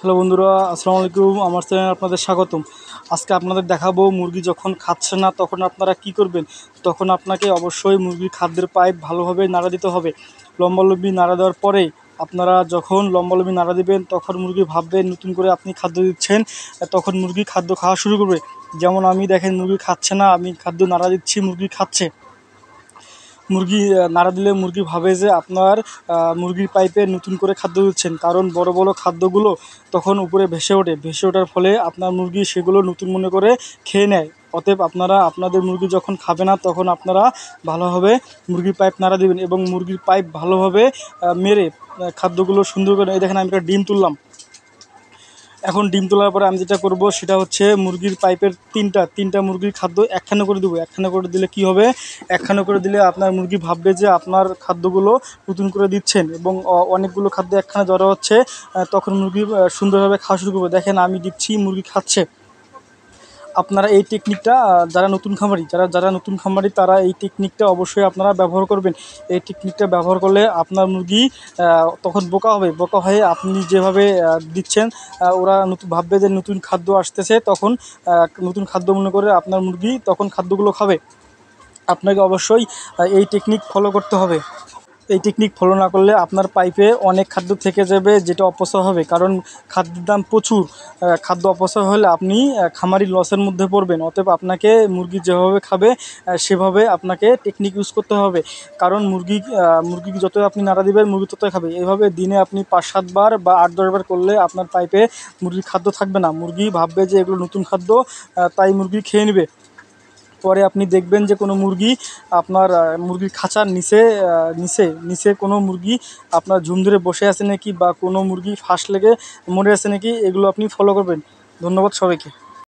Hello বন্ধুরা, আসসালামু আলাইকুম। আমার চ্যানেলে আপনাদের স্বাগতম। আজকে আপনাদের দেখাবো মুরগি যখন খাচ্ছে না তখন আপনারা কি করবেন। তখন আপনাকে অবশ্যই মুরগির খাদ্যের পাইপ ভালোভাবে নাড়া দিতে হবে। লম্বালম্বি নাড়া দেওয়ার পরে আপনারা যখন লম্বালম্বি নাড়া দিবেন তখন মুরগি ভাববে নতুন করে আপনি খাদ্য দিচ্ছেন, তখন মুরগি খাদ্য খাওয়া শুরু করবে। যেমন আমি দেখেন মুরগি খাচ্ছে না, আমি খাদ্য নাড়া দিচ্ছি, মুরগি খাচ্ছে। মুরগি নাড়া দিলে মুরগি ভাবে যে আপনার মুরগির পাইপে নতুন করে খাদ্য দিচ্ছেন, কারণ বড় বড় খাদ্যগুলো তখন উপরে ভেসে ওঠে, ভেসে ওঠার ফলে আপনার মুরগি সেগুলো নতুন মনে করে খেয়ে নেয়। অতএব আপনারা আপনাদের মুরগি যখন খাবে না তখন আপনারা ভালোভাবে মুরগির পাইপ নাড়া দিবেন এবং মুরগির পাইপ ভালোভাবে মেরে খাদ্যগুলো সুন্দর করে। এই দেখেন আমি একটা ডিম তুললাম। এখন ডিম তোলার পরে আমি যেটা করব সেটা হচ্ছে মুরগির পাইপের তিনটা মুরগির খাদ্য একখানে করে দেবো। একখানে করে দিলে কি হবে, একখানে করে দিলে আপনার মুরগি ভাববে যে আপনার খাদ্যগুলো নতুন করে দিচ্ছেন এবং অনেকগুলো খাদ্য একখানে জড়ো হচ্ছে। তখন মুরগি সুন্দরভাবে খাওয়া শুরু করবে। দেখেন আমি দিচ্ছি, মুরগি খাচ্ছে। আপনারা এই টেকনিকটা যারা নতুন খামারি তারা এই টেকনিকটা অবশ্যই আপনারা ব্যবহার করবেন। এই টেকনিকটা ব্যবহার করলে আপনার মুরগি তখন বোকা হয়ে আপনি যেভাবে দিচ্ছেন ওরা নতুন ভাববে যে নতুন খাদ্য আসতেছে, তখন নতুন খাদ্য মনে করে আপনার মুরগি তখন খাদ্যগুলো খাবে। আপনাকে অবশ্যই এই টেকনিক ফলো করতে হবে। এই টেকনিক ফলো না করলে আপনার পাইপে অনেক খাদ্য থেকে যাবে, যেটা অপচয় হবে, কারণ খাদ্যের দাম প্রচুর। খাদ্য অপচয় হলে আপনি খামারি লসের মধ্যে পড়বেন। অতএব আপনাকে মুরগি যেভাবে খাবে সেভাবে আপনাকে টেকনিক ইউজ করতে হবে, কারণ মুরগি যতই আপনি নাড়া দিবেন মুরগি ততই খাবে। এইভাবে দিনে আপনি 5-7 বার বা 8-10 বার করলে আপনার পাইপে মুরগির খাদ্য থাকবে না। মুরগি ভাববে যে এগুলো নতুন খাদ্য, তাই মুরগি খেয়ে নেবে। পরে আপনি দেখবেন যে কোনো মুরগি আপনার মুরগির খাঁচার নিচে কোনো মুরগি আপনার ঝুম ধরে বসে আছে নাকি, বা কোনো মুরগি ফাঁস লেগে মরে আছে নাকি, এগুলো আপনি ফলো করবেন। ধন্যবাদ সবাইকে।